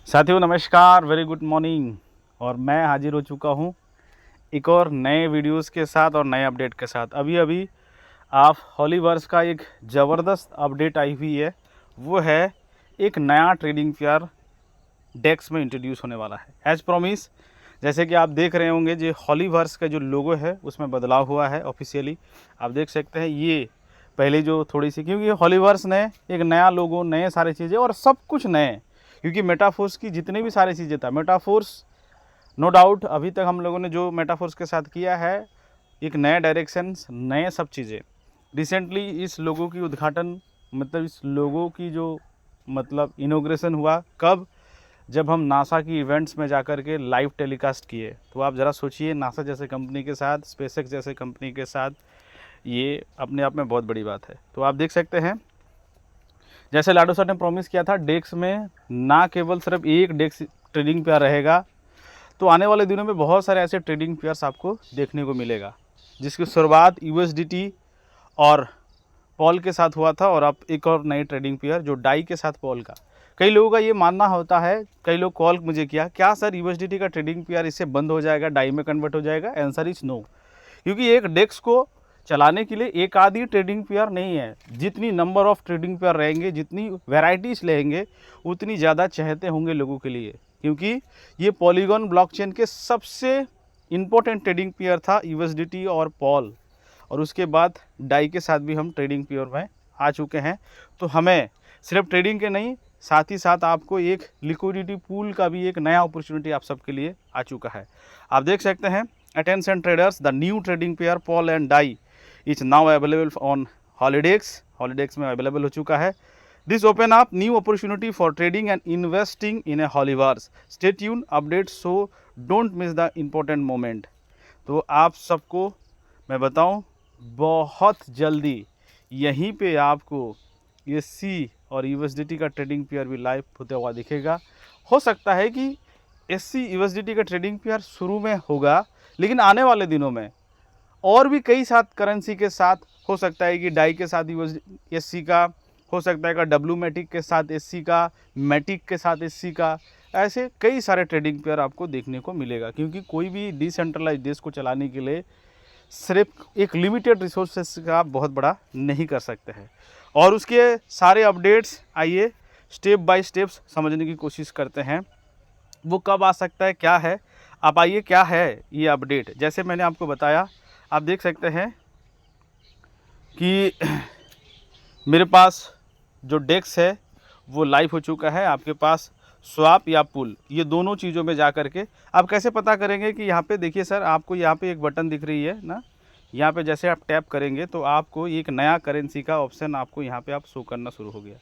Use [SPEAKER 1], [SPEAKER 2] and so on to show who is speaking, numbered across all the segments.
[SPEAKER 1] साथियों नमस्कार, very good morning. और मैं हाजिर हो चुका हूँ एक और नए वीडियोस के साथ और नए अपडेट के साथ। अभी अभी आप हॉलीवर्स का एक ज़बरदस्त अपडेट आई हुई है, वो है एक नया ट्रेडिंग पेयर डेक्स में इंट्रोड्यूस होने वाला है। एज प्रॉमिस, जैसे कि आप देख रहे होंगे, जो हॉलीवर्स का जो लोगो है उसमें बदलाव हुआ है ऑफिशियली। आप देख सकते हैं, ये पहले जो थोड़ी सी, क्योंकि हॉलीवर्स ने एक नया लोगो, नए सारी चीज़ें और सब कुछ नए, क्योंकि मेटाफोर्स की जितनी भी सारी चीज़ें था, मेटाफोर्स नो डाउट अभी तक हम लोगों ने जो मेटाफोर्स के साथ किया है, एक नए डायरेक्शंस, नए सब चीज़ें। रिसेंटली इस लोगो की उद्घाटन, मतलब इस लोगो की जो मतलब इनॉग्रेशन हुआ कब, जब हम नासा की इवेंट्स में जाकर के लाइव टेलीकास्ट किए। तो आप ज़रा सोचिए, नासा जैसे कंपनी के साथ, स्पेसएक्स जैसे कंपनी के साथ, ये अपने आप में बहुत बड़ी बात है। तो आप देख सकते हैं, जैसे लाडो सर ने प्रॉमिस किया था, डेक्स में ना केवल सिर्फ एक डेक्स ट्रेडिंग पेयर रहेगा, तो आने वाले दिनों में बहुत सारे ऐसे ट्रेडिंग पेयर्स आपको देखने को मिलेगा, जिसकी शुरुआत यूएसडीटी और पॉल के साथ हुआ था, और अब एक और नई ट्रेडिंग पेयर जो डाई के साथ पॉल का। कई लोगों का ये मानना होता है, कई लोग कॉल मुझे किया, क्या सर यूएसडीटी का ट्रेडिंग पेयर इससे बंद हो जाएगा, डाई में कन्वर्ट हो जाएगा? Answer is no. क्योंकि एक डेक्स को चलाने के लिए एक आधी ट्रेडिंग पेयर नहीं है, जितनी नंबर ऑफ ट्रेडिंग पेयर रहेंगे, जितनी वेराइटीज़ लेंगे, उतनी ज़्यादा चहेते होंगे लोगों के लिए। क्योंकि ये पॉलीगॉन ब्लॉकचेन के सबसे इम्पोर्टेंट ट्रेडिंग पेयर था यूएसडीटी और पॉल, और उसके बाद डाई के साथ भी हम ट्रेडिंग पेयर में आ चुके हैं। तो हमें सिर्फ ट्रेडिंग के नहीं, साथ ही साथ आपको एक लिक्विडिटी पूल का भी एक नया अपॉर्चुनिटी आप सबके लिए आ चुका है। आप देख सकते हैं, attention traders, the new trading pair POL and DAI is now available on Holidex. Holidex में अवेलेबल हो चुका है। This open up new opportunity for trading and investing in a Holiverse. Stay tune update, so don't miss the important moment. तो आप सबको मैं बताऊं, बहुत जल्दी यहीं पे आपको एससी और यूएसडीटी का ट्रेडिंग पेयर भी लाइव होता हुआ दिखेगा। हो सकता है कि एससी यूएसडीटी का ट्रेडिंग पेयर शुरू में होगा, लेकिन आने वाले दिनों में और भी कई साथ करेंसी के साथ हो सकता है कि डाई के साथ एससी का, हो सकता है कि डब्लू मैटिक के साथ एससी का, मैटिक के साथ एससी का, ऐसे कई सारे ट्रेडिंग पेयर आपको देखने को मिलेगा। क्योंकि कोई भी डिसेंट्रलाइज देश को चलाने के लिए सिर्फ एक लिमिटेड रिसोर्सेस का बहुत बड़ा नहीं कर सकते हैं। और उसके सारे अपडेट्स आइए स्टेप बाय स्टेप्स समझने की कोशिश करते हैं। वो कब आ सकता है, क्या है, आप आइए, क्या है ये अपडेट। जैसे मैंने आपको बताया, आप देख सकते हैं कि मेरे पास जो डेक्स है वो लाइव हो चुका है। आपके पास स्वैप या पुल, ये दोनों चीज़ों में जा करके आप कैसे पता करेंगे कि यहाँ पे देखिए सर, आपको यहाँ पे एक बटन दिख रही है ना, यहाँ पे जैसे आप टैप करेंगे तो आपको एक नया करेंसी का ऑप्शन आपको यहाँ पे आप शो करना शुरू हो गया।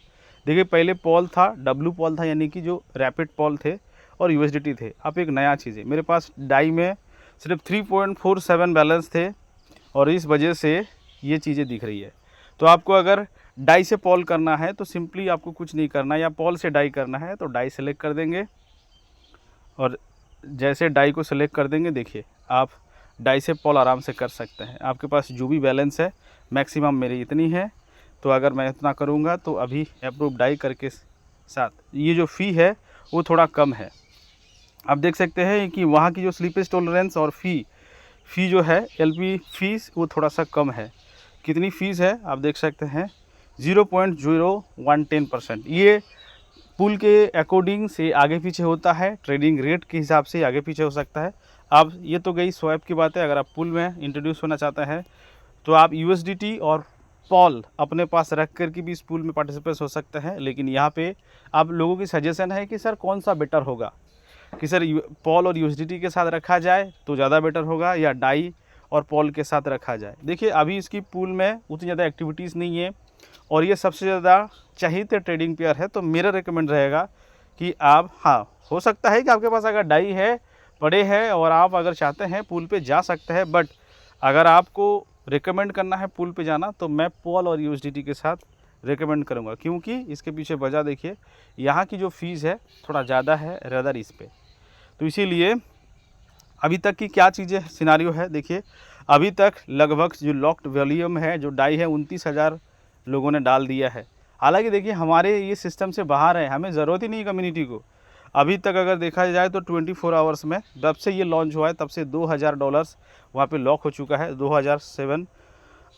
[SPEAKER 1] देखिए, पहले पॉल था, डब्लू पॉल था, यानी कि जो रैपिड पॉल थे, और यूएसडीटी थे। अब एक नया चीज़ है, मेरे पास डाई में सिर्फ 3.47 बैलेंस थे, और इस वजह से ये चीज़ें दिख रही है। तो आपको अगर डाई से पॉल करना है तो सिंपली आपको कुछ नहीं करना, या पॉल से डाई करना है तो डाई सेलेक्ट कर देंगे, और जैसे डाई को सेलेक्ट कर देंगे, देखिए आप डाई से पॉल आराम से कर सकते हैं। आपके पास जो भी बैलेंस है, मैक्सिमम मेरी इतनी है, तो अगर मैं इतना करूँगा तो अभी अप्रूव डाई करके साथ ये जो फ़ी है वो थोड़ा कम है। आप देख सकते हैं कि वहाँ की जो स्लिपेज टॉलरेंस और फ़ी जो है, एलपी फीस, वो थोड़ा सा कम है। कितनी फ़ीस है आप देख सकते हैं, 0.0110%। ये पुल के अकॉर्डिंग से आगे पीछे होता है, ट्रेडिंग रेट के हिसाब से आगे पीछे हो सकता है। अब ये तो गई स्वैप की बात है। अगर आप पुल में इंट्रोड्यूस होना चाहते हैं तो आप यूएसडीटी और पॉल अपने पास रख कर के भी इस पुल में पार्टिसिपेट हो सकते हैं। लेकिन यहाँ पे आप लोगों की सजेशन है कि सर कौन सा बेटर होगा, कि सर पॉल और यूएसडीटी के साथ रखा जाए तो ज़्यादा बेटर होगा, या डाई और पॉल के साथ रखा जाए। देखिए, अभी इसकी पूल में उतनी ज़्यादा एक्टिविटीज़ नहीं है, और ये सबसे ज़्यादा चाहिए ट्रेडिंग पेयर है। तो मेरा रिकमेंड रहेगा कि आप, हाँ, हो सकता है कि आपके पास अगर डाई है, पड़े हैं, और आप अगर चाहते हैं पूल पे जा सकते हैं, बट अगर आपको रिकमेंड करना है पूल पे जाना तो मैं पॉल और यूएसडीटी के साथ रिकमेंड करूँगा। क्योंकि इसके पीछे वजह देखिए, यहाँ की जो फ़ीस है थोड़ा ज़्यादा है रदर इस पे। तो इसीलिए अभी तक की क्या चीज़ें सिनारियो है, देखिए अभी तक लगभग जो लॉक्ड वॉल्यूम है, जो डाई है, 29,000 लोगों ने डाल दिया है। हालांकि देखिए, हमारे ये सिस्टम से बाहर है, हमें ज़रूरत ही नहीं कम्युनिटी को। अभी तक अगर देखा जाए तो 24 आवर्स में जब से ये लॉन्च हुआ है तब से $2000 वहाँ पे लॉक हो चुका है 2007।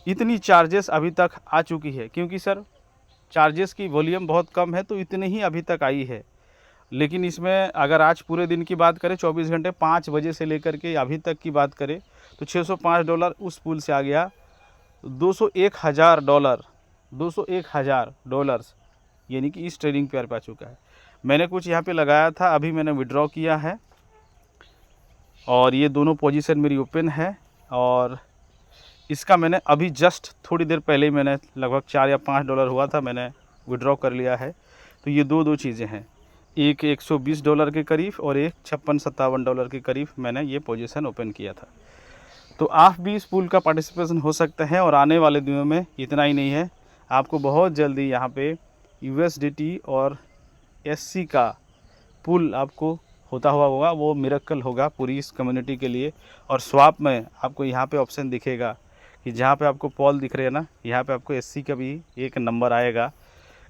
[SPEAKER 1] इतनी चार्जेस अभी तक आ चुकी है, क्योंकि सर चार्जेस की वॉल्यूम बहुत कम है तो इतने ही अभी तक आई है। लेकिन इसमें अगर आज पूरे दिन की बात करें 24 घंटे 5 बजे से लेकर के अभी तक की बात करें तो $605 उस पुल से आ गया, $201,000 $201,000 यानी कि इस ट्रेडिंग पेयर पे आ चुका है। मैंने कुछ यहाँ पे लगाया था, अभी मैंने विड्रॉ किया है और ये दोनों पोजीशन मेरी ओपन है और इसका मैंने अभी जस्ट थोड़ी देर पहले ही मैंने लगभग $4 या $5 हुआ था, मैंने विड्रॉ कर लिया है। तो ये दो चीज़ें हैं, एक $120 के करीब और एक $56-57 के करीब मैंने ये पोजीशन ओपन किया था। तो आप भी इस पूल का पार्टिसिपेशन हो सकते हैं और आने वाले दिनों में इतना ही नहीं है, आपको बहुत जल्दी यहाँ पे USDT और SC का पुल आपको होता हुआ होगा, वो मिरेकल होगा पूरी इस कम्युनिटी के लिए। और स्वैप में आपको यहाँ पे ऑप्शन दिखेगा कि जहाँ पे आपको पॉल दिख रहे हैं ना, यहाँ पे आपको SC का भी एक नंबर आएगा,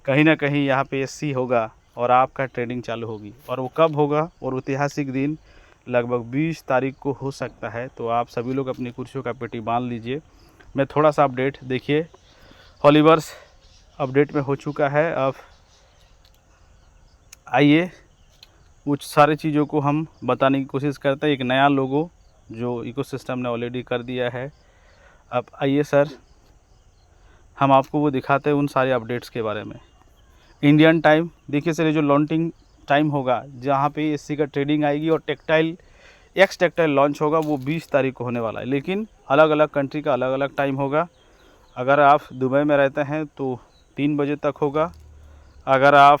[SPEAKER 1] कहीं ना कहीं यहाँ पे SC होगा और आपका ट्रेडिंग चालू होगी। और वो कब होगा, और ऐतिहासिक दिन लगभग 20 तारीख को हो सकता है। तो आप सभी लोग अपनी कुर्सियों का पेटी बांध लीजिए। मैं थोड़ा सा अपडेट देखिए, हॉलीवर्स अपडेट में हो चुका है। अब आइए कुछ सारी चीज़ों को हम बताने की कोशिश करते हैं। एक नया लोगो जो इकोसिस्टम ने ऑलरेडी कर दिया है। अब आइए सर, हम आपको वो दिखाते हैं उन सारे अपडेट्स के बारे में। इंडियन टाइम देखिए सर, ये जो लॉन्चिंग टाइम होगा जहाँ पे SC का ट्रेडिंग आएगी और एक्स टेक्टाइल लॉन्च होगा, वो 20 तारीख को होने वाला है। लेकिन अलग अलग कंट्री का अलग अलग टाइम होगा। अगर आप दुबई में रहते हैं तो 3 बजे तक होगा, अगर आप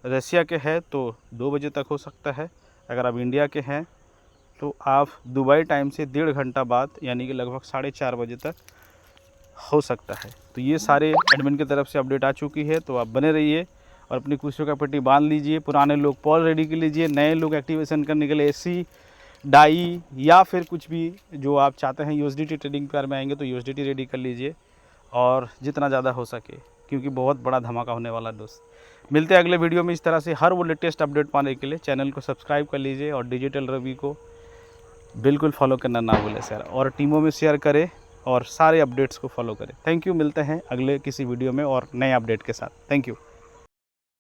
[SPEAKER 1] रसिया के हैं तो 2 बजे तक हो सकता है, अगर आप इंडिया के हैं तो आप दुबई टाइम से 1.5 घंटा बाद यानी कि लगभग 4:30 बजे तक हो सकता है। तो ये सारे एडमिन की तरफ से अपडेट आ चुकी है। तो आप बने रहिए और अपनी कुर्सियों का पेटी बांध लीजिए। पुराने लोग पॉल रेडी कर लीजिए, नए लोग एक्टिवेशन करने के लिए SC डाई या फिर कुछ भी जो आप चाहते हैं USDT ट्रेडिंग पेयर में आएंगे तो USDT रेडी कर लीजिए और जितना ज़्यादा हो सके, क्योंकि बहुत बड़ा धमाका होने वाला है दोस्त। मिलते हैं अगले वीडियो में। इस तरह से हर वो लेटेस्ट अपडेट पाने के लिए चैनल को सब्सक्राइब कर लीजिए और डिजिटल रवि को बिल्कुल फॉलो करना ना भूलें सर, और टीमों में शेयर करें और सारे अपडेट्स को फॉलो करें। थैंक यू, मिलते हैं अगले किसी वीडियो में और नए अपडेट के साथ। Thank you.